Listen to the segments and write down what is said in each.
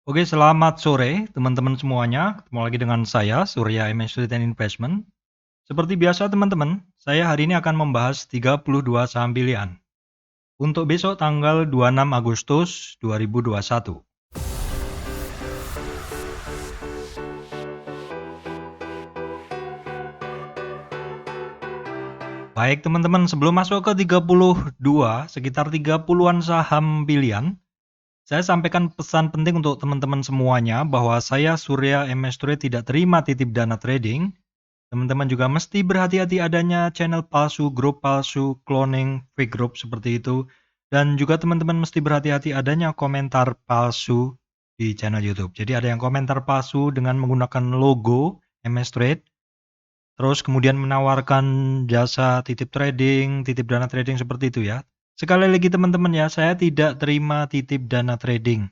Oke, selamat sore teman-teman semuanya. Ketemu lagi dengan saya, Surya Emesrit Investment. Seperti biasa teman-teman, saya hari ini akan membahas 32 saham pilihan. Untuk besok tanggal 26 Agustus 2021. Baik teman-teman, sebelum masuk ke 32, sekitar 30-an saham pilihan, saya sampaikan pesan penting untuk teman-teman semuanya bahwa saya Surya Emesrit tidak terima titip dana trading. Teman-teman juga mesti berhati-hati adanya channel palsu, grup palsu, cloning, fake group seperti itu. Dan juga teman-teman mesti berhati-hati adanya komentar palsu di channel YouTube. Jadi ada yang komentar palsu dengan menggunakan logo MS Trade, terus kemudian menawarkan jasa titip trading, titip dana trading seperti itu ya. Sekali lagi teman-teman ya, saya tidak terima titip dana trading.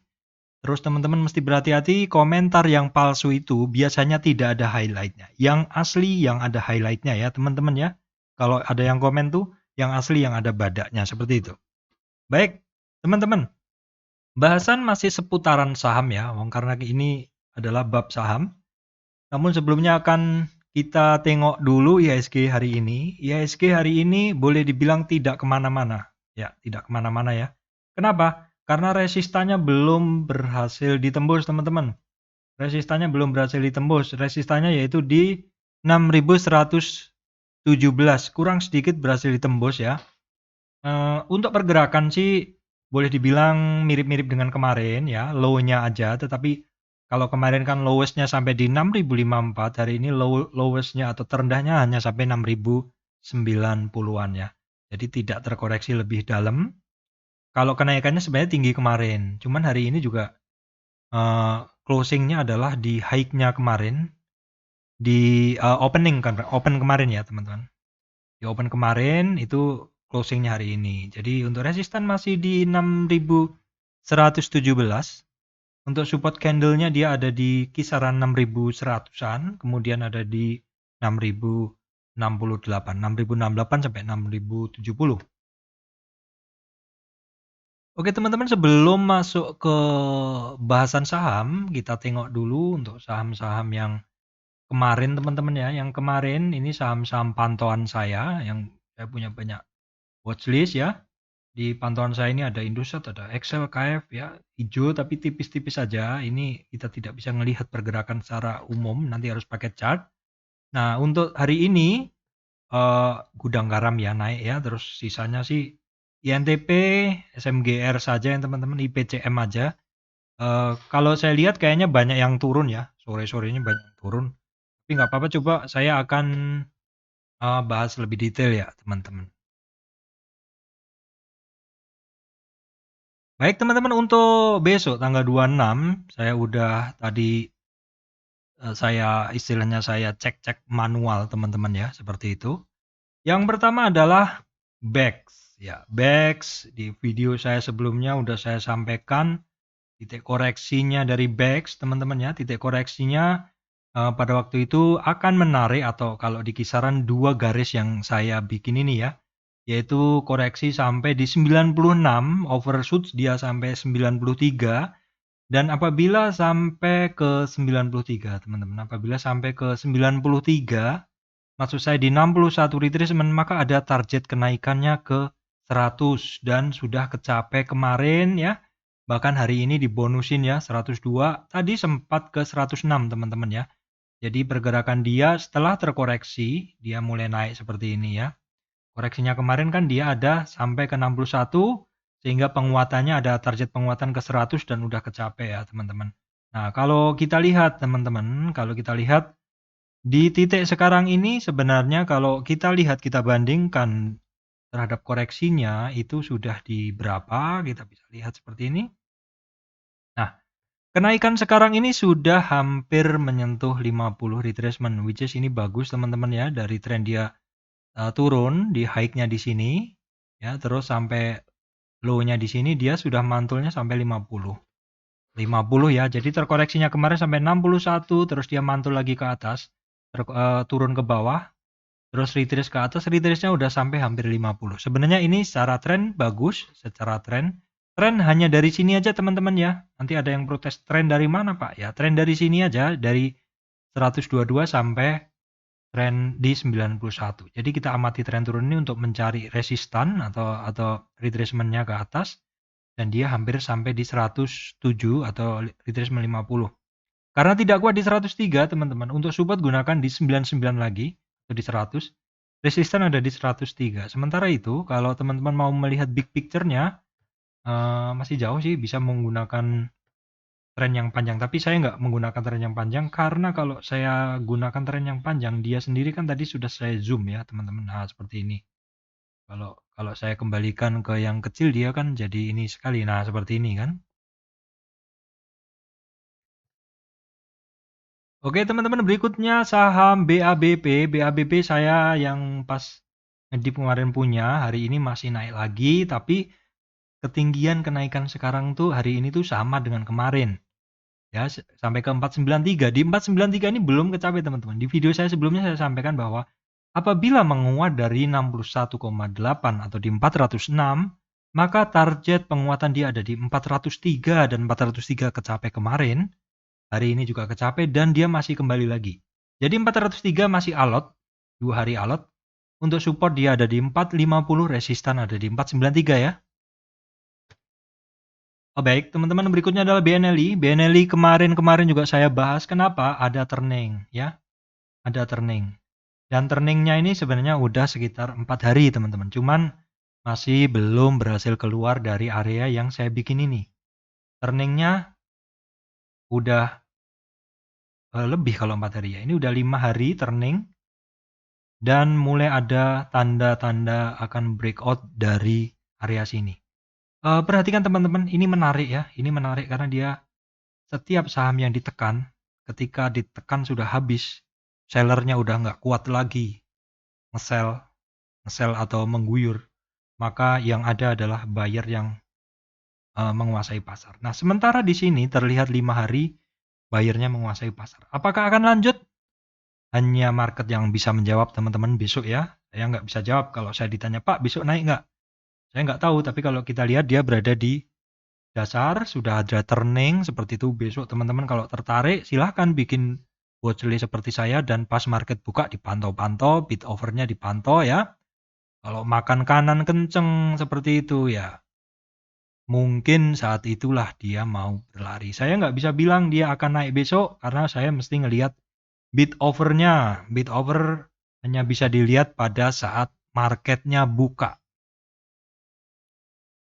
Terus teman-teman mesti berhati-hati, komentar yang palsu itu biasanya tidak ada highlightnya. Yang asli yang ada highlightnya ya teman-teman ya. Kalau ada yang komen tuh, yang asli yang ada badaknya seperti itu. Baik, teman-teman. Bahasan masih seputaran saham ya, karena ini adalah bab saham. Namun sebelumnya akan kita tengok dulu IHSG hari ini. IHSG hari ini boleh dibilang tidak kemana-mana. Ya, tidak kemana-mana ya. Kenapa? Karena resistannya belum berhasil ditembus teman-teman. Resistannya belum berhasil ditembus. Resistannya yaitu di 6.117. Kurang sedikit berhasil ditembus ya. Untuk pergerakan sih boleh dibilang mirip-mirip dengan kemarin ya. Low-nya aja. Tetapi kalau kemarin kan lowest-nya sampai di 6.054. Hari ini lowest-nya atau terendahnya hanya sampai 6.090-an ya. Jadi tidak terkoreksi lebih dalam. Kalau kenaikannya sebenarnya tinggi kemarin. Cuman hari ini juga closing-nya adalah di high-nya kemarin, di open kemarin ya teman-teman. Di open kemarin itu closing-nya hari ini. Jadi untuk resisten masih di 6.117. Untuk support candle-nya dia ada di kisaran 6.100-an, kemudian ada di 6.068 sampai 6.070. Oke teman-teman, sebelum masuk ke bahasan saham, kita tengok dulu untuk saham-saham yang kemarin teman-teman ya. Yang kemarin ini saham-saham pantauan saya, yang saya punya banyak watchlist ya. Di pantauan saya ini ada Indosat, ada Excel, KF ya, hijau tapi tipis-tipis saja. Ini kita tidak bisa melihat pergerakan secara umum, nanti harus pakai chart. Nah, untuk hari ini gudang garam ya naik ya, terus sisanya sih INTP, SMGR saja yang teman-teman, IPCM aja. Kalau saya lihat kayaknya banyak yang turun ya, sore-sore ini banyak yang turun. Tapi nggak apa-apa, coba saya akan bahas lebih detail ya teman-teman. Baik teman-teman, untuk besok tanggal 26 saya udah tadi istilahnya saya cek-cek manual teman-teman ya, seperti itu. Yang pertama adalah BEX ya. BEX di video saya sebelumnya udah saya sampaikan titik koreksinya dari BEX teman-teman ya. Titik koreksinya pada waktu itu akan menarik atau kalau di kisaran 2 garis yang saya bikin ini ya. Yaitu koreksi sampai di 96, overshoot dia sampai 93. Dan apabila sampai ke 93 teman-teman, apabila sampai ke 93, maksud saya di 61 retracement, maka ada target kenaikannya ke 100 dan sudah kecapai kemarin ya. Bahkan hari ini dibonusin ya 102, tadi sempat ke 106 teman-teman ya. Jadi pergerakan dia setelah terkoreksi, dia mulai naik seperti ini ya. Koreksinya kemarin kan dia ada sampai ke 61, sehingga penguatannya ada target penguatan ke 100 dan udah kecapai ya teman-teman. Nah, kalau kita lihat teman-teman, kalau kita lihat di titik sekarang ini sebenarnya kalau kita lihat, kita bandingkan terhadap koreksinya itu sudah di berapa, kita bisa lihat seperti ini. Nah, kenaikan sekarang ini sudah hampir menyentuh 50 retracement, which is ini bagus teman-teman ya, dari tren dia turun di high-nya di sini ya, terus sampai low-nya di sini dia sudah mantulnya sampai 50 ya. Jadi terkoreksinya kemarin sampai 61, terus dia mantul lagi ke atas, turun ke bawah, terus retrace ke atas, retrace-nya udah sampai hampir 50. Sebenarnya ini secara tren bagus, secara tren Tren hanya dari sini aja teman-teman ya. Nanti ada yang protes, tren dari mana Pak? Ya tren dari sini aja, dari 122 sampai tren di 91. Jadi kita amati tren turun ini untuk mencari resistan atau retracement-nya ke atas, dan dia hampir sampai di 107 atau retracement 50. Karena tidak kuat di 103 teman-teman, untuk support gunakan di 99 lagi atau di 100. Resistan ada di 103. Sementara itu kalau teman-teman mau melihat big picture-nya, masih jauh sih, bisa menggunakan tren yang panjang. Tapi saya nggak menggunakan tren yang panjang, karena kalau saya gunakan tren yang panjang, dia sendiri kan tadi sudah saya zoom ya teman-teman. Nah seperti ini. Kalau saya kembalikan ke yang kecil, dia kan jadi ini sekali. Nah seperti ini kan. Oke teman-teman, berikutnya saham BABP. BABP saya yang pas ngedip kemarin punya, hari ini masih naik lagi, tapi ketinggian kenaikan sekarang tuh hari ini tuh sama dengan kemarin. Ya, sampai ke 493. Di 493 ini belum kecapai teman-teman. Di video saya sebelumnya saya sampaikan bahwa apabila menguat dari 61,8 atau di 406, maka target penguatan dia ada di 403, dan 403 kecapai kemarin. Hari ini juga kecapai dan dia masih kembali lagi. Jadi 403 masih alot, 2 hari alot. Untuk support dia ada di 450, resistan ada di 493 ya. Oh baik, teman-teman, berikutnya adalah BNLI. BNLI kemarin juga saya bahas, kenapa ada turning ya. Ada turning. Dan turningnya ini sebenarnya udah sekitar 4 hari teman-teman. Cuman masih belum berhasil keluar dari area yang saya bikin ini. Turningnya udah lebih kalau 4 hari ya. Ini udah 5 hari turning. Dan mulai ada tanda-tanda akan breakout dari area sini. Perhatikan teman-teman, ini menarik ya. Ini menarik karena dia setiap saham yang ditekan, ketika ditekan sudah habis, sellernya udah nggak kuat lagi nge-sell atau mengguyur, maka yang ada adalah buyer yang menguasai pasar. Nah, sementara di sini terlihat 5 hari buyernya menguasai pasar. Apakah akan lanjut? Hanya market yang bisa menjawab teman-teman besok ya. Saya nggak bisa jawab kalau saya ditanya, Pak besok naik nggak? Saya nggak tahu, tapi kalau kita lihat dia berada di dasar, sudah ada turning seperti itu. Besok teman-teman kalau tertarik silahkan bikin watchlist seperti saya, dan pas market buka dipantau-pantau, bid overnya dipantau ya. Kalau makan kanan kenceng seperti itu ya, mungkin saat itulah dia mau berlari. Saya nggak bisa bilang dia akan naik besok karena saya mesti ngelihat bid overnya. Bid over hanya bisa dilihat pada saat marketnya buka.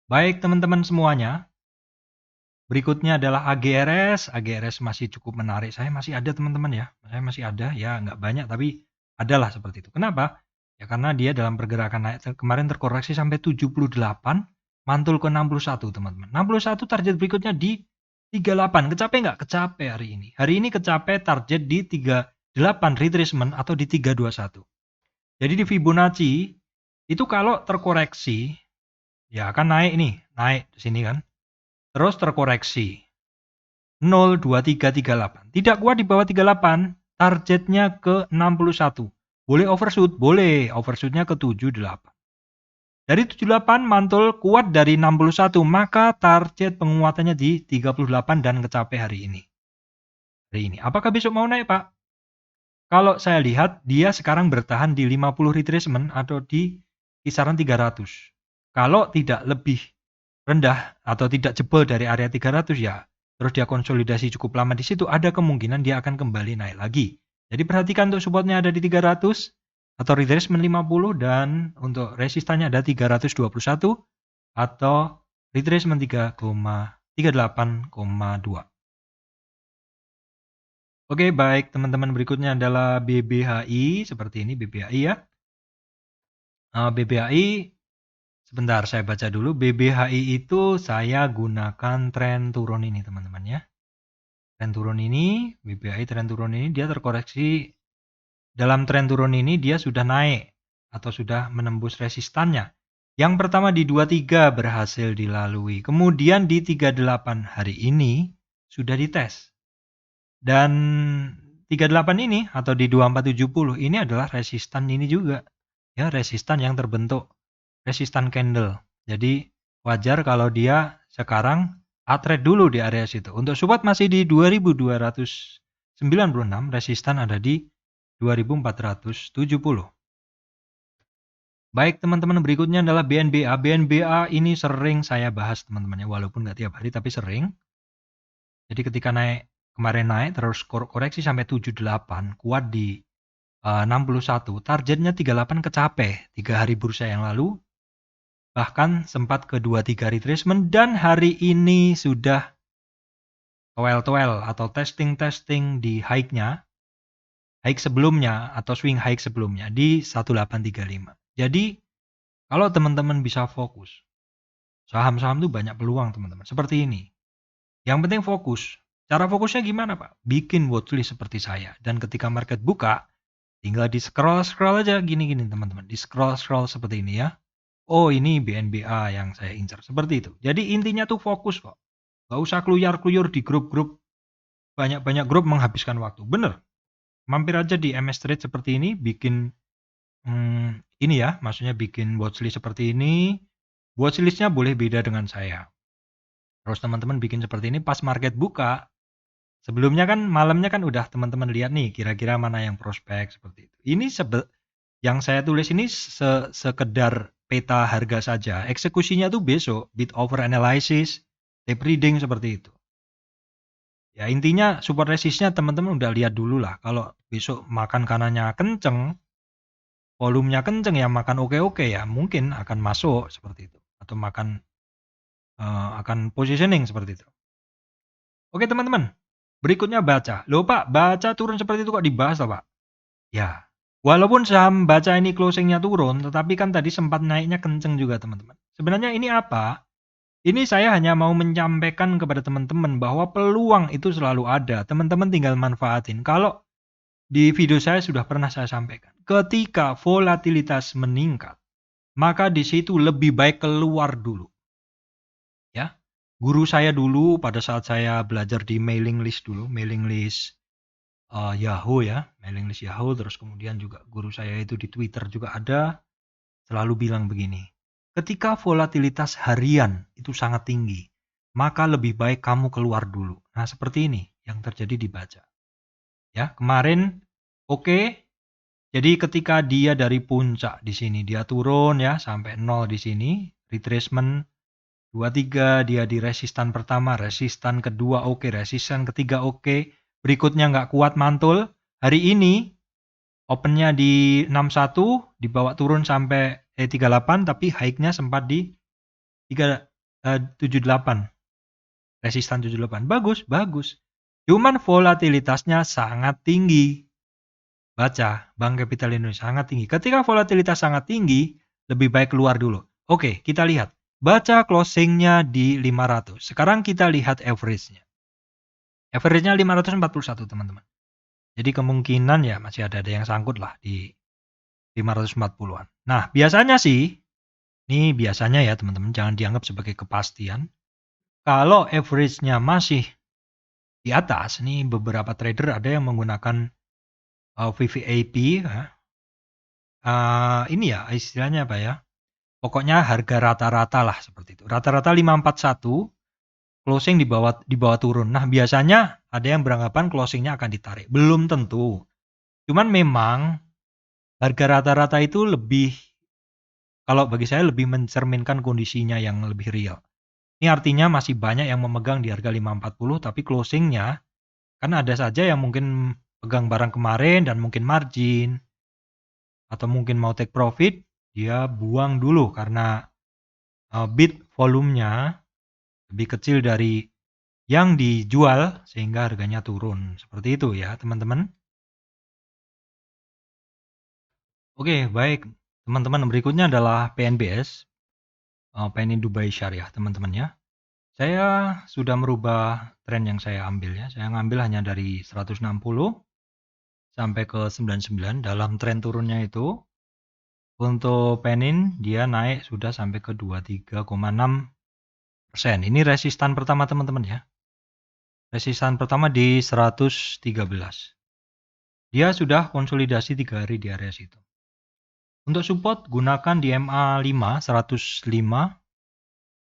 Baik teman-teman semuanya, berikutnya adalah AGRS. AGRS masih cukup menarik. Saya masih ada teman-teman ya. Saya masih ada ya, nggak banyak tapi adalah seperti itu. Kenapa? Ya karena dia dalam pergerakan naik kemarin terkoreksi sampai 78, mantul ke 61 teman-teman. 61 target berikutnya di 38. Kecapai nggak? Kecapai hari ini. Hari ini kecapai target di 38 retracement atau di 321. Jadi di Fibonacci itu kalau terkoreksi ya akan naik nih, naik di sini kan. Terus terkoreksi 02338. Tidak kuat di bawah 38, targetnya ke 61. Boleh overshoot? Boleh, overshootnya ke 78. Dari 78 mantul kuat dari 61, maka target penguatannya di 38 dan kecapai hari ini. Apakah besok mau naik, Pak? Kalau saya lihat, dia sekarang bertahan di 50 retracement atau di kisaran 300. Kalau tidak lebih rendah atau tidak jebol dari area 300 ya, terus dia konsolidasi cukup lama di situ, ada kemungkinan dia akan kembali naik lagi. Jadi perhatikan untuk supportnya ada di 300 atau retracement 50, dan untuk resistannya ada 321 atau retracement 38,2. Oke, baik teman-teman, berikutnya adalah BBHI. Seperti ini BBHI ya. BBHI, sebentar saya baca dulu. BBHI itu saya gunakan tren turun ini teman-teman ya. Tren turun ini, BBHI tren turun ini dia terkoreksi. Dalam tren turun ini dia sudah naik atau sudah menembus resistannya. Yang pertama di 23 berhasil dilalui. Kemudian di 38 hari ini sudah dites. Dan 38 ini atau di 2470 ini adalah resistan ini juga. Ya, resistan yang terbentuk resistan candle. Jadi wajar kalau dia sekarang trade dulu di area situ. Untuk support masih di 2296, resistan ada di 2470. Baik teman-teman, berikutnya adalah BNBA. BNBA ini sering saya bahas teman-teman ya, walaupun nggak tiap hari tapi sering. Jadi ketika kemarin naik terus koreksi sampai 78, kuat di 61, targetnya 38 kecapai 3 hari bursa yang lalu. Bahkan sempat ke 23 retracement dan hari ini sudah toel-toel atau testing di high-nya, high sebelumnya atau swing high sebelumnya di 1835. Jadi kalau teman-teman bisa fokus, saham-saham itu banyak peluang teman-teman. Seperti ini. Yang penting fokus. Cara fokusnya gimana Pak? Bikin watchlist seperti saya. Dan ketika market buka, tinggal di scroll-scroll aja gini-gini teman-teman. Di scroll-scroll seperti ini ya. Oh ini BNBA yang saya incar. Seperti itu. Jadi intinya tuh fokus kok. Gak usah keluyar-keluyur di grup-grup. Banyak-banyak grup menghabiskan waktu. Bener. Mampir aja di MS Trade seperti ini. Bikin ini ya. Maksudnya bikin watchlist seperti ini. Watchlistnya boleh beda dengan saya. Terus teman-teman bikin seperti ini pas market buka. Sebelumnya kan malamnya kan udah teman-teman lihat nih kira-kira mana yang prospek seperti itu. Ini yang saya tulis ini sekedar peta harga saja. Eksekusinya tuh besok, bid over analysis, tape reading seperti itu. Ya intinya support resistnya teman-teman udah lihat dulu lah. Kalau besok makan kanannya kenceng, volumenya kenceng ya makan oke-oke ya mungkin akan masuk seperti itu. Atau akan positioning seperti itu. Oke teman-teman, berikutnya baca. Loh Pak, baca turun seperti itu kok dibahas loh Pak? Ya, walaupun saham baca ini closingnya turun, tetapi kan tadi sempat naiknya kenceng juga teman-teman. Sebenarnya ini apa? Ini saya hanya mau menyampaikan kepada teman-teman bahwa peluang itu selalu ada. Teman-teman tinggal manfaatin. Kalau di video saya sudah pernah saya sampaikan, ketika volatilitas meningkat, maka di situ lebih baik keluar dulu. Ya, guru saya dulu pada saat saya belajar di mailing list dulu, mailing list Yahoo ya, mailing list Yahoo, terus kemudian juga guru saya itu di Twitter juga ada, selalu bilang begini, ketika volatilitas harian itu sangat tinggi, maka lebih baik kamu keluar dulu. Nah seperti ini yang terjadi dibaca. Ya kemarin oke. Jadi ketika dia dari puncak di sini, dia turun ya sampai 0 di sini, retracement 23, dia di resistan pertama, resistan kedua oke, resistan ketiga oke, berikutnya nggak kuat mantul. Hari ini opennya di 61, dibawa turun sampai 38, tapi high-nya sempat di 78, resistan 78. Bagus, bagus. Cuman volatilitasnya sangat tinggi. Baca, Bank Capital Indonesia sangat tinggi. Ketika volatilitas sangat tinggi, lebih baik keluar dulu. Oke, kita lihat. Baca closingnya di 500. Sekarang kita lihat average-nya. Average-nya 541 teman-teman. Jadi kemungkinan ya masih ada yang sangkut lah di 540-an. Nah biasanya sih, ini biasanya ya teman-teman, jangan dianggap sebagai kepastian. Kalau average-nya masih di atas, nih beberapa trader ada yang menggunakan VVAP ya. Ini ya istilahnya apa ya? Pokoknya harga rata-rata lah seperti itu. Rata-rata 541, closing di bawah turun. Nah, biasanya ada yang beranggapan closingnya akan ditarik. Belum tentu. Cuman memang harga rata-rata itu kalau bagi saya lebih mencerminkan kondisinya yang lebih real. Ini artinya masih banyak yang memegang di harga 540 tapi closingnya kan ada saja yang mungkin pegang barang kemarin dan mungkin margin atau mungkin mau take profit, dia buang dulu karena bid volumenya lebih kecil dari yang dijual sehingga harganya turun. Seperti itu ya teman-teman. Oke baik teman-teman, berikutnya adalah PNBS, PNI Dubai Syariah teman-teman ya. Saya sudah merubah tren yang saya ambil ya. Saya ngambil hanya dari 160 sampai ke 99 dalam tren turunnya itu. Untuk Penin dia naik sudah sampai ke 23,6%. Ini resistan pertama teman-teman ya. Resistan pertama di 113. Dia sudah konsolidasi 3 hari di area situ. Untuk support gunakan di MA5 105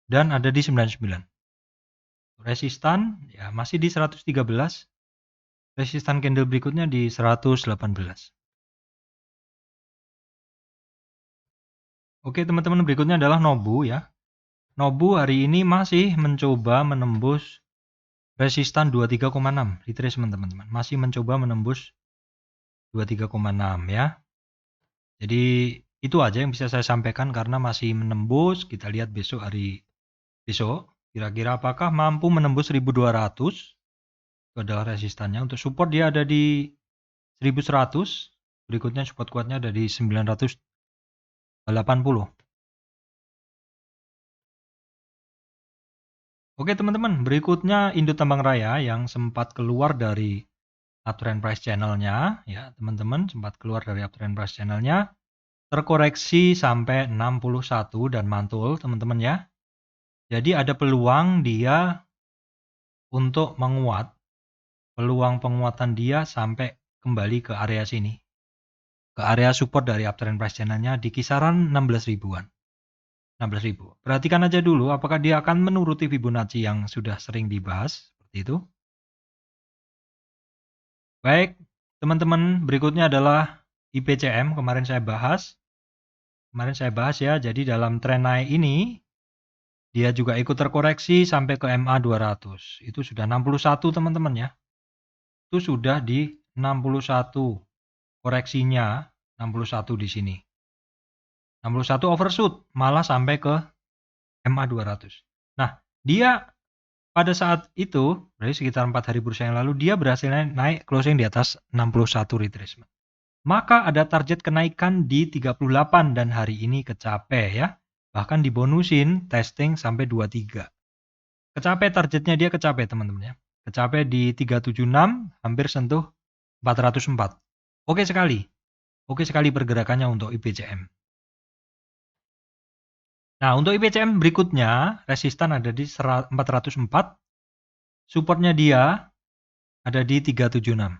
dan ada di 99. Resistan ya masih di 113. Resistan candle berikutnya di 118. Oke teman-teman, berikutnya adalah Nobu ya. Nobu hari ini masih mencoba menembus resistan 23,6 retracement teman-teman. Masih mencoba menembus 23,6 ya. Jadi itu aja yang bisa saya sampaikan karena masih menembus. Kita lihat besok hari besok. Kira-kira apakah mampu menembus 1200? Itu adalah resistannya. Untuk support dia ada di 1100. Berikutnya support kuatnya ada di 980. Oke teman-teman, berikutnya Indo Tambang Raya yang sempat keluar dari uptrend price channelnya, ya teman-teman sempat keluar dari uptrend price channelnya, terkoreksi sampai 61 dan mantul teman-teman ya. Jadi ada peluang dia untuk menguat, peluang penguatan dia sampai kembali ke area sini, ke area support dari uptrend price channelnya di kisaran 16 ribuan. 16.000. Perhatikan aja dulu apakah dia akan menuruti Fibonacci yang sudah sering dibahas seperti itu. Baik, teman-teman, berikutnya adalah IPCM. Kemarin saya bahas ya. Jadi dalam tren naik ini dia juga ikut terkoreksi sampai ke MA 200. Itu sudah 61 teman-teman ya. Itu sudah di 61. Koreksinya 61 di sini. 61 overshoot malah sampai ke MA 200. Nah, dia pada saat itu, berarti sekitar 4 hari bursa yang lalu, dia berhasil naik closing di atas 61 retracement. Maka ada target kenaikan di 38 dan hari ini kecapai ya. Bahkan dibonusin testing sampai 23. Kecapai targetnya, dia kecapai teman-teman ya. Kecapai di 376, hampir sentuh 404. Oke sekali. Oke sekali pergerakannya untuk IPCM. Nah, untuk IPCM berikutnya, resistan ada di 404. Supportnya dia ada di 376.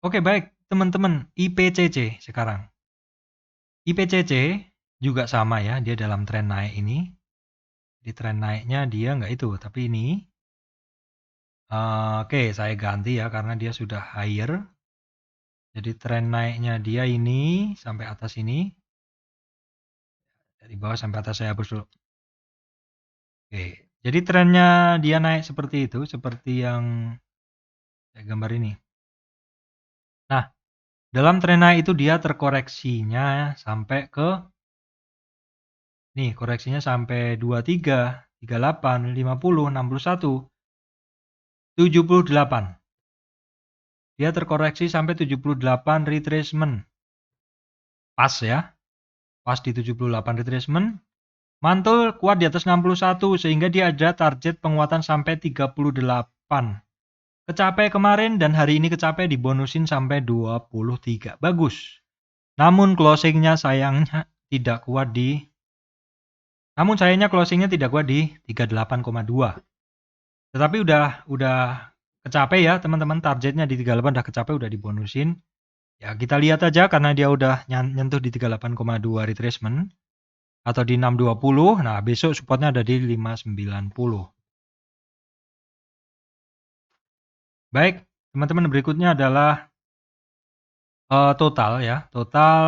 Oke, baik. Teman-teman, IPCC sekarang. IPCC juga sama ya, dia dalam tren naik ini. Di tren naiknya dia nggak itu, tapi ini. Oke, saya ganti ya, karena dia sudah higher. Jadi tren naiknya dia ini sampai atas ini. Dari bawah sampai atas saya hapus dulu. Oke, jadi trennya dia naik seperti itu, seperti yang saya gambar ini. Nah, dalam tren naik itu dia terkoreksinya sampai ke nih, koreksinya sampai 23, 38, 50, 61, 78. Dia terkoreksi sampai 78 retracement. Pas ya. Pas di 78 retracement. Mantul kuat di atas 61 sehingga dia ada target penguatan sampai 38. Kecapai kemarin dan hari ini kecapai, dibonusin sampai 23. Bagus. Namun closingnya sayangnya tidak kuat di closingnya tidak kuat di 38,2. Tetapi udah kecapai ya teman-teman, targetnya di 38 udah kecapai, udah dibonusin. Ya kita lihat aja karena dia udah nyentuh di 38,2 retracement atau di 620. Nah, besok supportnya ada di 590. Baik, teman-teman, berikutnya adalah total ya. Total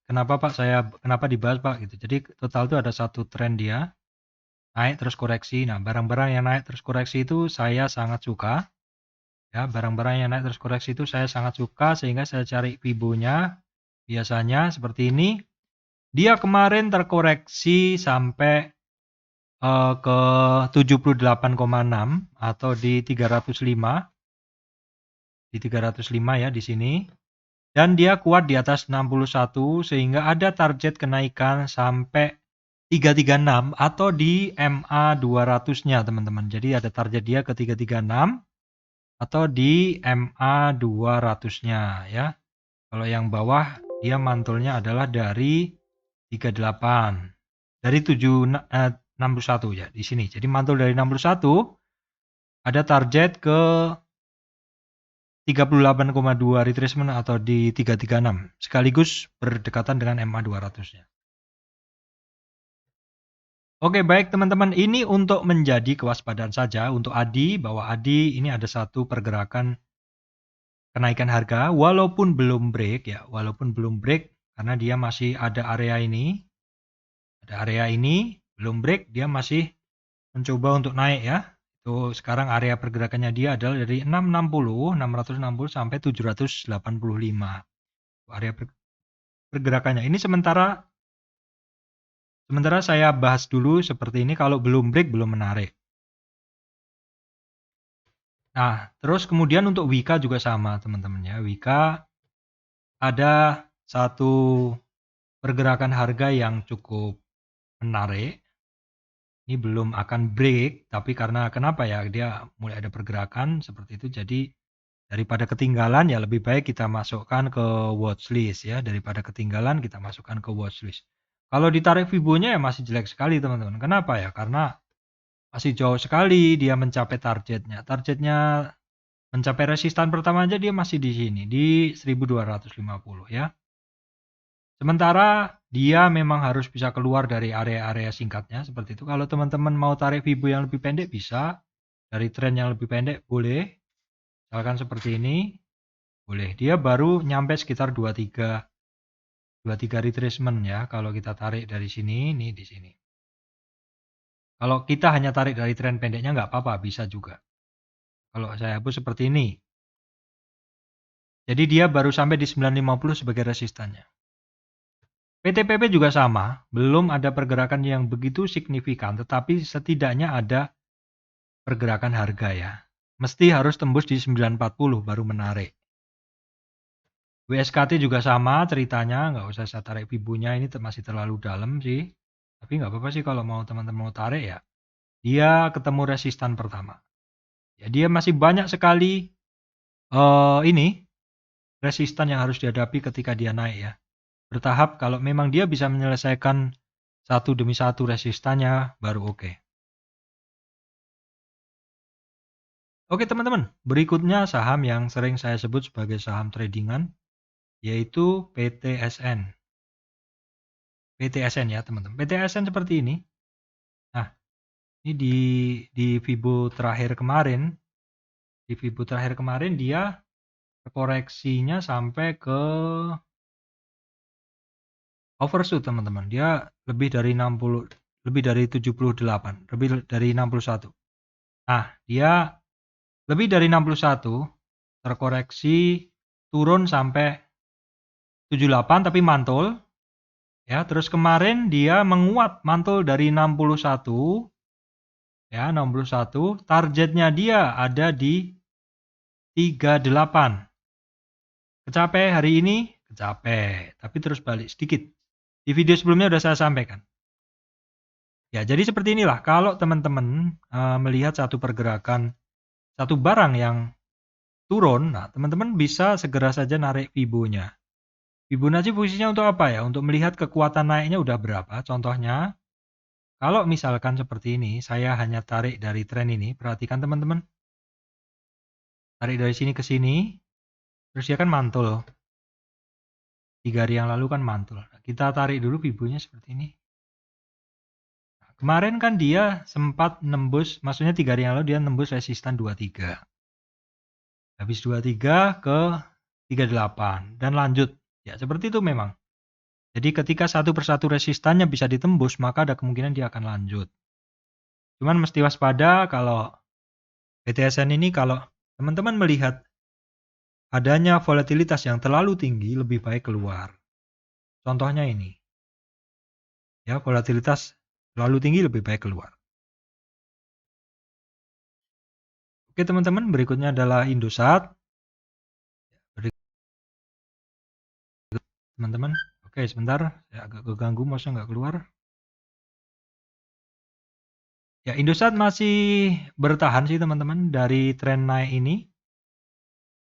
kenapa dibahas Pak gitu. Jadi total itu ada satu tren dia naik terus koreksi. Nah, barang-barang yang naik terus koreksi itu saya sangat suka. Ya, barang-barang yang naik terus koreksi itu saya sangat suka sehingga saya cari Fibo-nya. Biasanya seperti ini. Dia kemarin terkoreksi sampai ke 78,6 atau di 305. Di 305 ya di sini. Dan dia kuat di atas 61 sehingga ada target kenaikan sampai 336 atau di MA 200-nya teman-teman. Jadi ada target dia ke 336 atau di MA 200-nya ya. Kalau yang bawah dia mantulnya adalah dari 38. Dari 61 ya di sini. Jadi mantul dari 61 ada target ke 38,2 retracement atau di 336 sekaligus berdekatan dengan MA 200-nya. Oke, baik teman-teman, ini untuk menjadi kewaspadaan saja untuk Adi, bahwa Adi ini ada satu pergerakan kenaikan harga walaupun belum break ya, walaupun belum break karena dia masih ada area ini. Ada area ini belum break, dia masih mencoba untuk naik ya. Itu sekarang area pergerakannya dia adalah dari 660 sampai 785. Area pergerakannya. Ini sementara saya bahas dulu seperti ini, kalau belum break belum menarik. Nah, terus kemudian untuk Wika juga sama teman-teman ya. Wika ada satu pergerakan harga yang cukup menarik. Ini belum akan break, tapi karena kenapa ya, dia mulai ada pergerakan seperti itu, jadi daripada ketinggalan ya lebih baik kita masukkan ke watchlist ya, daripada ketinggalan kita masukkan ke watchlist. Kalau ditarik Fibo-nya ya masih jelek sekali teman-teman. Kenapa ya? Karena masih jauh sekali dia mencapai targetnya. Targetnya mencapai resistan pertama aja dia masih di sini, di 1250 ya. Sementara dia memang harus bisa keluar dari area-area singkatnya seperti itu. Kalau teman-teman mau tarik Fibo yang lebih pendek bisa, dari tren yang lebih pendek boleh. Misalkan seperti ini, boleh. Dia baru nyampe sekitar 23 retracement ya. Kalau kita tarik dari sini, nih di sini. Kalau kita hanya tarik dari tren pendeknya nggak apa-apa, bisa juga. Kalau saya hapus seperti ini. Jadi dia baru sampai di 950 sebagai resistannya. PTPP juga sama, belum ada pergerakan yang begitu signifikan, tetapi setidaknya ada pergerakan harga ya. Mesti harus tembus di 940 baru menarik. WSKT juga sama ceritanya, nggak usah saya tarik Fibo-nya, ini masih terlalu dalam sih. Tapi nggak apa-apa sih kalau mau teman-teman mau tarik ya. Dia ketemu resistan pertama. Ya, dia masih banyak sekali ini resistan yang harus dihadapi ketika dia naik ya. Bertahap, kalau memang dia bisa menyelesaikan satu demi satu resistannya baru oke. Oke teman-teman, berikutnya saham yang sering saya sebut sebagai saham tradingan, yaitu PTSN. PTSN ya teman-teman. PTSN seperti ini. Nah, ini di Fibo terakhir kemarin, dia koreksinya sampai ke overshoot teman-teman. Dia lebih dari 60, lebih dari 78, lebih dari 61. Nah, dia lebih dari 61 terkoreksi turun sampai 78 tapi mantul. Ya, terus kemarin dia menguat mantul dari 61 ya, 61. Targetnya dia ada di 38. Kecapai hari ini? Kecapai, tapi terus balik sedikit. Di video sebelumnya sudah saya sampaikan. Ya, jadi seperti inilah kalau teman-teman melihat satu pergerakan, satu barang yang turun, nah teman-teman bisa segera saja narik Fibo-nya. Fibonacci fungsinya untuk apa ya? Untuk melihat kekuatan naiknya udah berapa. Contohnya, kalau misalkan seperti ini, saya hanya tarik dari tren ini, perhatikan teman-teman. Tarik dari sini ke sini, terus dia kan mantul. 3 hari yang lalu kan mantul. Nah, kita tarik dulu Fibo-nya seperti ini. Kemarin kan dia sempat nembus, maksudnya 3 hari yang lalu dia nembus resistan 23. Habis 23 ke 38 dan lanjut. Ya, seperti itu memang. Jadi ketika satu persatu resistannya bisa ditembus, maka ada kemungkinan dia akan lanjut. Cuman mesti waspada kalau PTSN ini, kalau teman-teman melihat adanya volatilitas yang terlalu tinggi, lebih baik keluar. Contohnya ini. Ya, volatilitas terlalu tinggi, lebih baik keluar. Oke teman-teman, berikutnya adalah Indosat. Teman-teman, oke sebentar, saya agak keganggu, mouse-nya nggak keluar. Ya, Indosat masih bertahan sih teman-teman dari tren naik ini.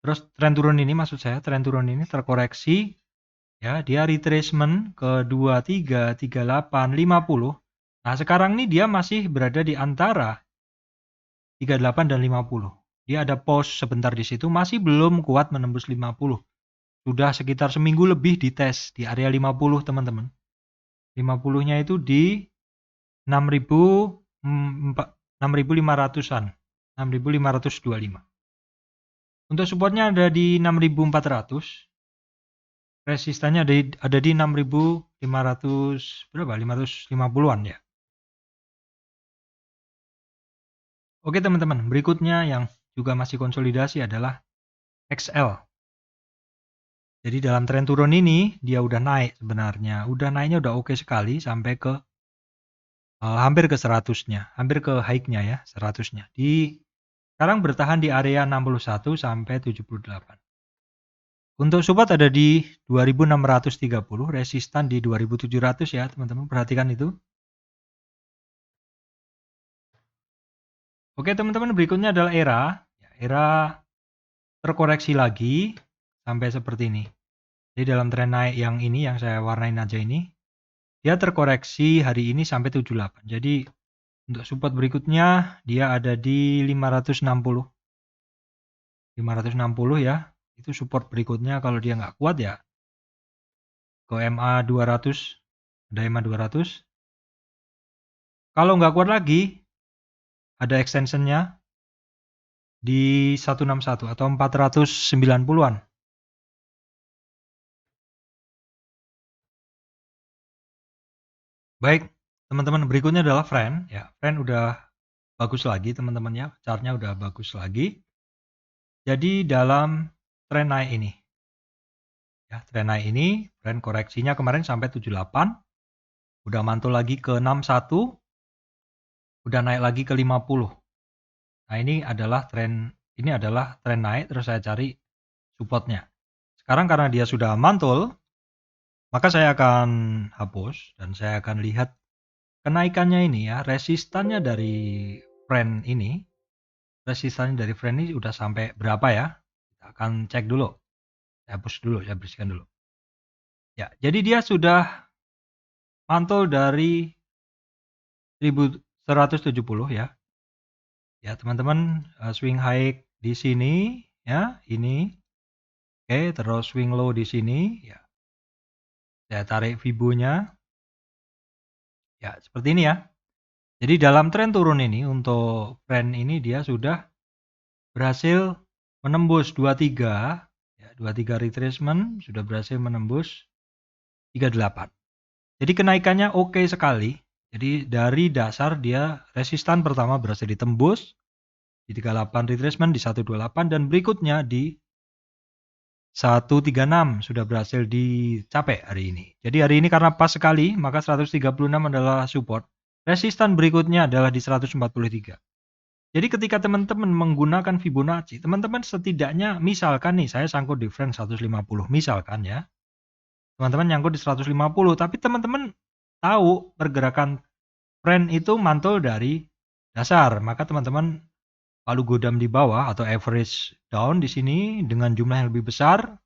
Terus tren turun ini, maksud saya tren turun ini terkoreksi. Ya, dia retracement ke 23, 38, 50. Nah, sekarang ini dia masih berada di antara 38 dan 50. Dia ada pause sebentar di situ, masih belum kuat menembus 50. Sudah sekitar seminggu lebih dites di area 50 teman-teman. 50-nya itu di 6.500-an, 6.525. Untuk supportnya ada di 6.400, resistannya ada di 6.500 berapa? 550-an ya. Oke teman-teman, berikutnya yang juga masih konsolidasi adalah XL. Jadi dalam tren turun ini dia udah naik sebenarnya. Naiknya udah oke sekali sampai ke hampir ke 100-nya, hampir ke high-nya ya, 100-nya. Sekarang bertahan di area 61 sampai 78. Untuk support ada di 2630, resistan di 2700 ya, teman-teman. Perhatikan itu. Oke, teman-teman, berikutnya adalah ERA. ERA terkoreksi lagi sampai seperti ini. Jadi dalam tren naik yang ini, yang saya warnain aja ini, dia terkoreksi hari ini sampai 78. Jadi untuk support berikutnya dia ada di 560. 560 ya. Itu support berikutnya kalau dia nggak kuat ya ke MA 200. Ada MA 200. Kalau nggak kuat lagi ada extensionnya di 161 atau 490-an. Baik, teman-teman, berikutnya adalah friend ya. Friend udah bagus lagi teman-teman ya. Chartnya udah bagus lagi. Jadi dalam tren naik ini ya, tren naik ini, tren koreksinya kemarin sampai 78, udah mantul lagi ke 61, udah naik lagi ke 50. Nah, ini adalah tren naik, terus saya cari supportnya. Sekarang karena dia sudah mantul, maka saya akan hapus dan saya akan lihat kenaikannya ini ya, resistannya dari friend ini. Resistannya dari friend ini udah sampai berapa ya? Kita akan cek dulu. Saya hapus dulu, saya bersihkan dulu. Ya, jadi dia sudah mantul dari 1170 ya. Ya, teman-teman, swing high di sini ya, ini. Oke, terus swing low di sini ya. Saya tarik Fibo-nya. Ya, seperti ini ya. Jadi dalam tren turun ini untuk trend ini dia sudah berhasil menembus 23 ya, 23 retracement sudah berhasil menembus 38. Jadi kenaikannya oke sekali. Jadi dari dasar dia resistan pertama berhasil ditembus di 38 retracement di 128 dan berikutnya di 136 sudah berhasil dicapai hari ini. Jadi hari ini karena pas sekali maka 136 adalah support. Resistan berikutnya adalah di 143. Jadi ketika teman-teman menggunakan Fibonacci, teman-teman setidaknya misalkan nih saya sangkut di friend 150 misalkan ya. Teman-teman nyangkut di 150 tapi teman-teman tahu pergerakan friend itu mantul dari dasar, maka teman-teman lalu godam di bawah atau average down di sini dengan jumlah yang lebih besar.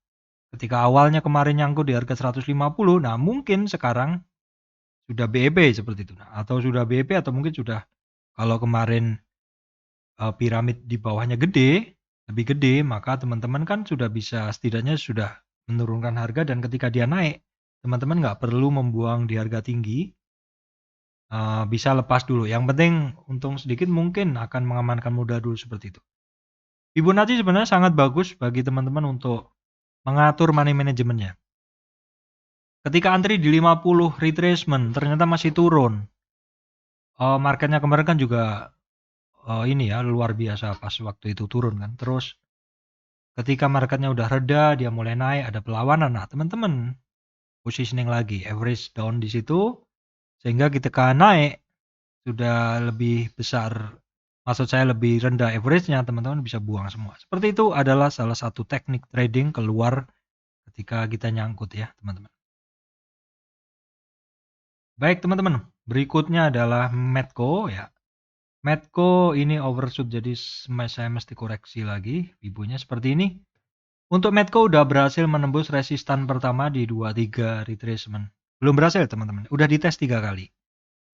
Ketika awalnya kemarin nyangkut di harga 150, nah mungkin sekarang sudah BEP seperti itu. Nah, atau sudah BEP atau mungkin sudah kalau kemarin piramid di bawahnya lebih gede, maka teman-teman kan sudah bisa setidaknya sudah menurunkan harga dan ketika dia naik, teman-teman nggak perlu membuang di harga tinggi, bisa lepas dulu. Yang penting untung sedikit mungkin akan mengamankan modal dulu seperti itu. Fibonacci sebenarnya sangat bagus bagi teman-teman untuk mengatur money manajemennya. Ketika antri di 50 retracement ternyata masih turun. Marketnya kemarin kan juga ini ya luar biasa pas waktu itu turun kan. Terus ketika marketnya udah reda, dia mulai naik, ada perlawanan. Nah, teman-teman positioning lagi, average down di situ sehingga ketika naik sudah lebih besar, maksud saya lebih rendah average-nya, teman-teman bisa buang semua. Seperti itu adalah salah satu teknik trading keluar ketika kita nyangkut ya, teman-teman. Baik, teman-teman. Berikutnya adalah Medco ya. Medco ini overshoot jadi saya mesti koreksi lagi ibunya seperti ini. Untuk Medco udah berhasil menembus resistan pertama di 23 retracement. Belum berhasil teman-teman. Udah dites 3 kali.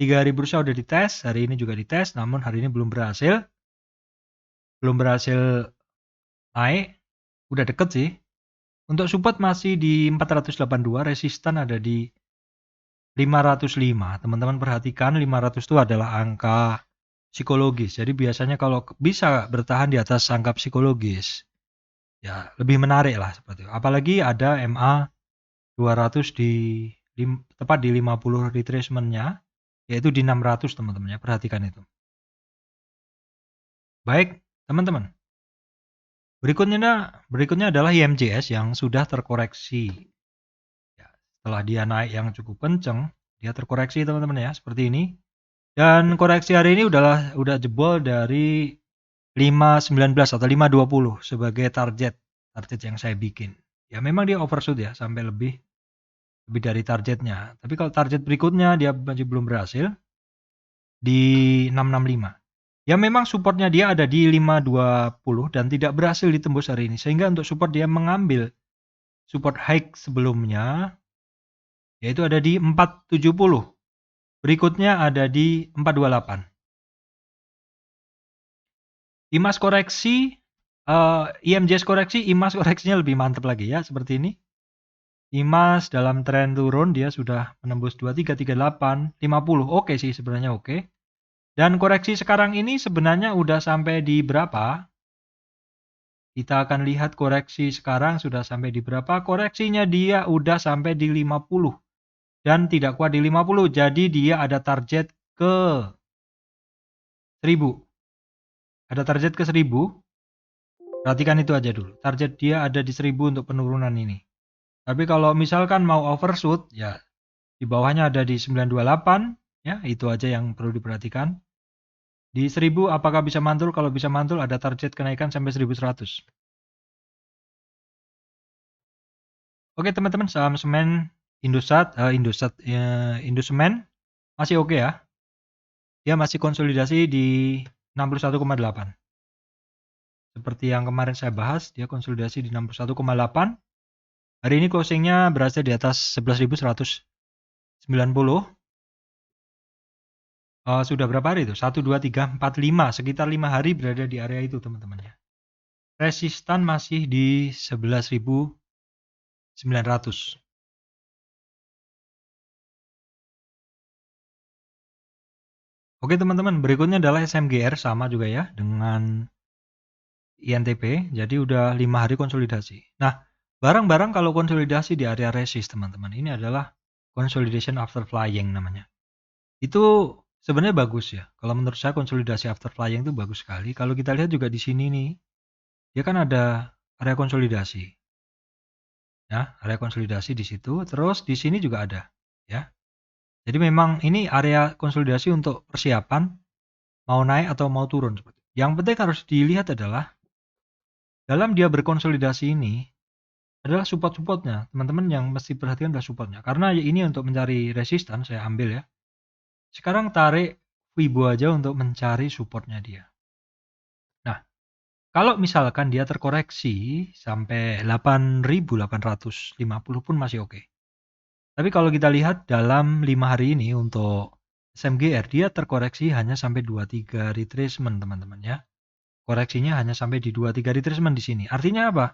3 hari bursa udah dites, hari ini juga dites, namun hari ini belum berhasil. Belum berhasil naik. Udah deket sih. Untuk support masih di 482, resistan ada di 505. Teman-teman perhatikan 500 itu adalah angka psikologis. Jadi biasanya kalau bisa bertahan di atas angka psikologis, ya lebih menarik lah seperti itu. Apalagi ada MA 200 tepat di 50 retracement-nya, yaitu di 600 teman-teman ya. Perhatikan itu. Baik, teman-teman. Berikutnya adalah IMJS yang sudah terkoreksi. Ya, setelah dia naik yang cukup kenceng, dia terkoreksi teman-teman ya, seperti ini. Dan koreksi hari ini udah jebol dari 519 atau 520 sebagai target yang saya bikin. Ya memang dia overshoot ya sampai lebih dari targetnya. Tapi kalau target berikutnya dia masih belum berhasil di 665. Ya memang supportnya dia ada di 520 dan tidak berhasil ditembus hari ini. Sehingga untuk support dia mengambil support high sebelumnya yaitu ada di 470. Berikutnya ada di 428. IMAS koreksi, IMJS koreksi, IMAS koreksinya lebih mantap lagi ya, seperti ini. IMAS dalam tren turun dia sudah menembus 2338, 50. Oke sih sebenarnya oke. Dan koreksi sekarang ini sebenarnya udah sampai di berapa? Kita akan lihat koreksi sekarang sudah sampai di berapa. Koreksinya dia udah sampai di 50 dan tidak kuat di 50. Jadi dia ada target ke 1000. Ada target ke 1000. Perhatikan itu aja dulu. Target dia ada di 1000 untuk penurunan ini. Tapi kalau misalkan mau overshoot, ya di bawahnya ada di 928, ya itu aja yang perlu diperhatikan. Di 1000 apakah bisa mantul? Kalau bisa mantul ada target kenaikan sampai 1100. Oke teman-teman, saham semen Indosemen masih oke ya. Dia masih konsolidasi di 61,8. Seperti yang kemarin saya bahas, dia konsolidasi di 61,8. Hari ini closingnya berhasil di atas 11.190. Sudah berapa hari itu? 1, 2, 3, 4, 5. Sekitar 5 hari berada di area itu teman-teman ya. Resistan masih di 11.900. Oke teman-teman, berikutnya adalah SMGR sama juga ya dengan INTP. Jadi udah 5 hari konsolidasi. Nah, barang-barang kalau konsolidasi di area resist teman-teman, ini adalah consolidation after flying namanya. Itu sebenarnya bagus ya. Kalau menurut saya konsolidasi after flying itu bagus sekali. Kalau kita lihat juga di sini nih, dia kan ada area konsolidasi. Ya, area konsolidasi di situ. Terus di sini juga ada, ya. Jadi memang ini area konsolidasi untuk persiapan mau naik atau mau turun. Yang penting harus dilihat adalah dalam dia berkonsolidasi ini adalah support-supportnya. Teman-teman yang mesti perhatikan adalah supportnya. Karena ini untuk mencari resistan saya ambil ya. Sekarang tarik Fibo aja untuk mencari supportnya dia. Nah, kalau misalkan dia terkoreksi sampai 8.850 pun masih oke. Tapi kalau kita lihat dalam 5 hari ini untuk SMGR dia terkoreksi hanya sampai 23 retracement teman-teman ya. Koreksinya hanya sampai di 23 retracement di sini. Artinya apa?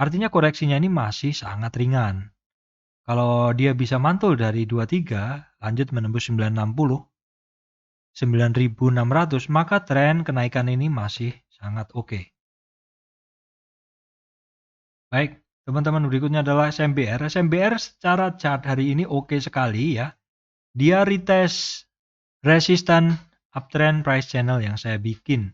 Artinya koreksinya ini masih sangat ringan. Kalau dia bisa mantul dari 23 lanjut menembus 960 9.600 maka tren kenaikan ini masih sangat oke. Baik, teman-teman berikutnya adalah SMBR. SMBR secara chart hari ini oke sekali ya. Dia retest resistan uptrend price channel yang saya bikin.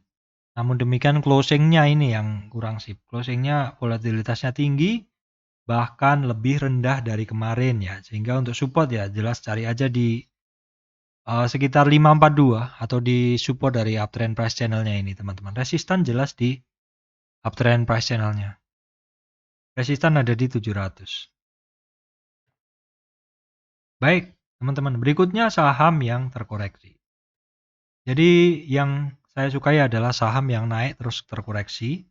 Namun demikian closingnya ini yang kurang sip. Closingnya volatilitasnya tinggi, bahkan lebih rendah dari kemarin ya. Sehingga untuk support ya jelas cari aja di sekitar 542 atau di support dari uptrend price channelnya ini teman-teman. Resistan jelas di uptrend price channelnya. Resistan ada di 700. Baik, teman-teman. Berikutnya saham yang terkoreksi. Jadi yang saya sukai adalah saham yang naik terus terkoreksi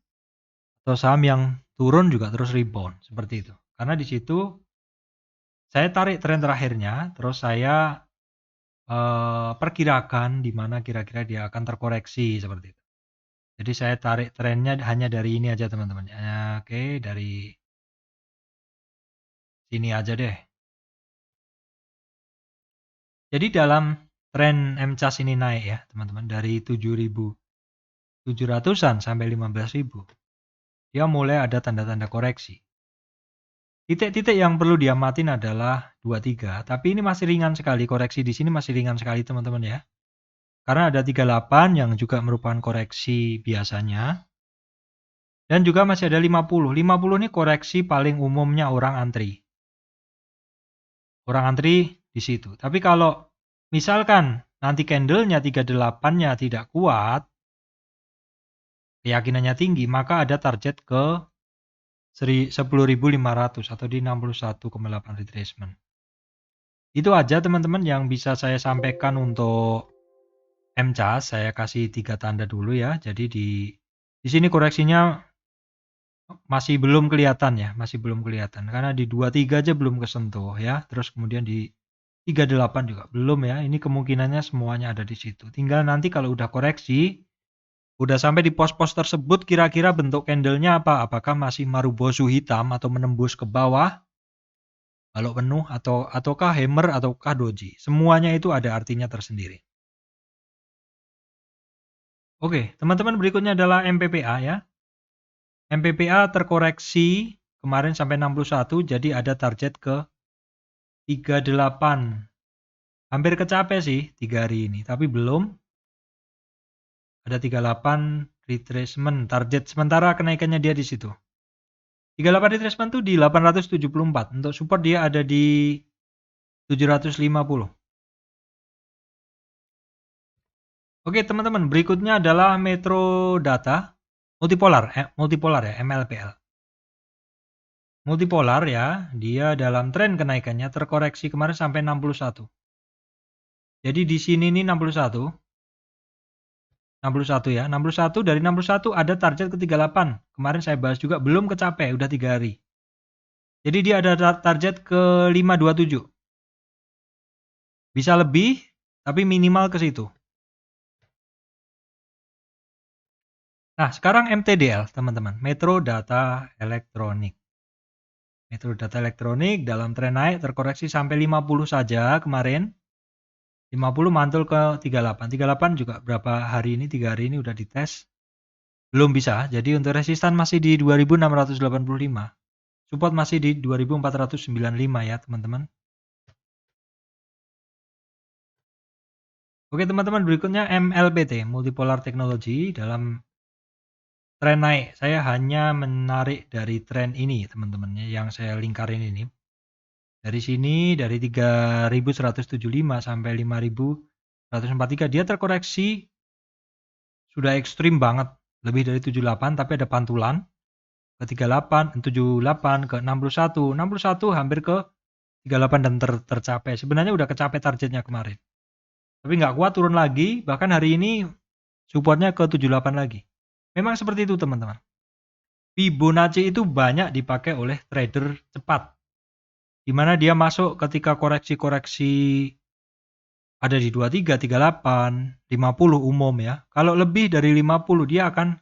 atau saham yang turun juga terus rebound seperti itu. Karena di situ saya tarik tren terakhirnya, terus saya perkirakan di mana kira-kira dia akan terkoreksi seperti itu. Jadi saya tarik trennya hanya dari ini aja teman-teman. Oke, dari sini aja deh. Jadi dalam tren MCAS ini naik ya teman-teman, dari 7.700-an sampai 15.000, dia mulai ada tanda-tanda koreksi. Titik-titik yang perlu diamatin adalah 23, tapi ini masih ringan sekali, koreksi di sini masih ringan sekali teman-teman ya. Karena ada 38 yang juga merupakan koreksi biasanya. Dan juga masih ada 50. 50 ini koreksi paling umumnya orang antri. Orang antri di situ. Tapi kalau misalkan nanti candlenya 38-nya tidak kuat, keyakinannya tinggi, maka ada target ke 10.500 atau di 61,8 retracement. Itu aja teman-teman yang bisa saya sampaikan untuk MCAS. Saya kasih 3 tanda dulu ya. Jadi di sini koreksinya masih belum kelihatan ya, masih belum kelihatan. Karena di 23 aja belum kesentuh ya. Terus kemudian di 38 juga belum ya. Ini kemungkinannya semuanya ada di situ. Tinggal nanti kalau udah koreksi, udah sampai di pos-pos tersebut, kira-kira bentuk candlenya apa? Apakah masih marubozu hitam atau menembus ke bawah? Kalau penuh ataukah hammer ataukah doji. Semuanya itu ada artinya tersendiri. Oke, teman-teman, berikutnya adalah MPPA ya. MPPA terkoreksi kemarin sampai 61, jadi ada target ke 38. Hampir kecapai sih 3 hari ini, tapi belum. Ada 38 retracement, target sementara kenaikannya dia di situ. 38 retracement tuh di 874. Untuk support dia ada di 750. Oke teman-teman, berikutnya adalah Metro Data multipolar ya, MLPL. Multipolar ya, dia dalam tren kenaikannya terkoreksi kemarin sampai 61. Jadi di sini nih 61 ya, 61 dari 61 ada target ke 38. Kemarin saya bahas juga belum kecapai, udah 3 hari. Jadi dia ada target ke 527. Bisa lebih, tapi minimal ke situ. Nah, sekarang MTDL, teman-teman. Metro Data Elektronik. Metro Data Elektronik dalam tren naik terkoreksi sampai 50 saja kemarin. 50 mantul ke 38. 38 juga berapa hari ini, 3 hari ini udah dites. Belum bisa, jadi untuk resistan masih di 2685. Support masih di 2495 ya teman-teman. Oke teman-teman, berikutnya MLPT, Multipolar Technology. Dalam tren naik, saya hanya menarik dari tren ini teman-teman, yang saya lingkarin ini. Dari sini, dari 3175 sampai 5143, dia terkoreksi sudah ekstrim banget. Lebih dari 78, tapi ada pantulan. Ke 38, 78, ke 61. 61 hampir ke 38 dan tercapai. Sebenarnya udah kecapai targetnya kemarin. Tapi nggak kuat, turun lagi. Bahkan hari ini supportnya ke 78 lagi. Memang seperti itu teman-teman. Fibonacci itu banyak dipakai oleh trader cepat. Di mana dia masuk ketika koreksi-koreksi ada di 23, 38, 50 umum ya. Kalau lebih dari 50 dia akan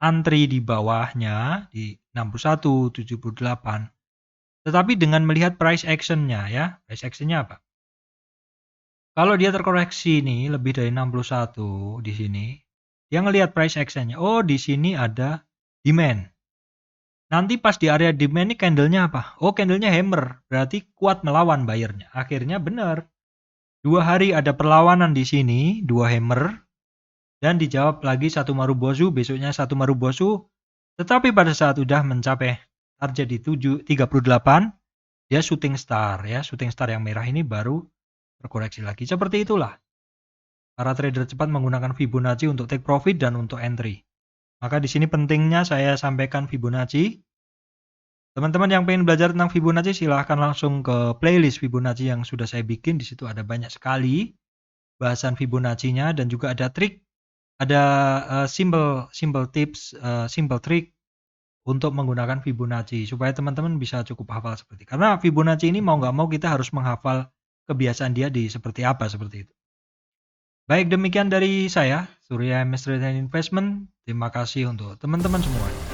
antri di bawahnya di 61, 78. Tetapi dengan melihat price action-nya ya. Price action-nya apa? Kalau dia terkoreksi nih lebih dari 61 di sini, dia ngelihat price action-nya. Oh, di sini ada demand. Nanti pas di area demand ini candle-nya apa? Oh, candle-nya hammer. Berarti kuat melawan buyer-nya. Akhirnya benar. 2 hari ada perlawanan di sini, 2 hammer. Dan dijawab lagi satu marubozu, besoknya satu marubozu. Tetapi pada saat udah mencapai target di 38, dia shooting star ya. Shooting star yang merah ini baru berkoreksi lagi. Seperti itulah. Para trader cepat menggunakan Fibonacci untuk take profit dan untuk entry. Maka di sini pentingnya saya sampaikan Fibonacci. Teman-teman yang pengen belajar tentang Fibonacci silahkan langsung ke playlist Fibonacci yang sudah saya bikin. Di situ ada banyak sekali bahasan Fibonacci-nya dan juga ada trik, ada simple tips, simple trick untuk menggunakan Fibonacci supaya teman-teman bisa cukup hafal seperti itu. Karena Fibonacci ini mau nggak mau kita harus menghafal kebiasaan dia di seperti apa seperti itu. Baik, demikian dari saya, Surya MS Trade and Investment. Terima kasih untuk teman-teman semua.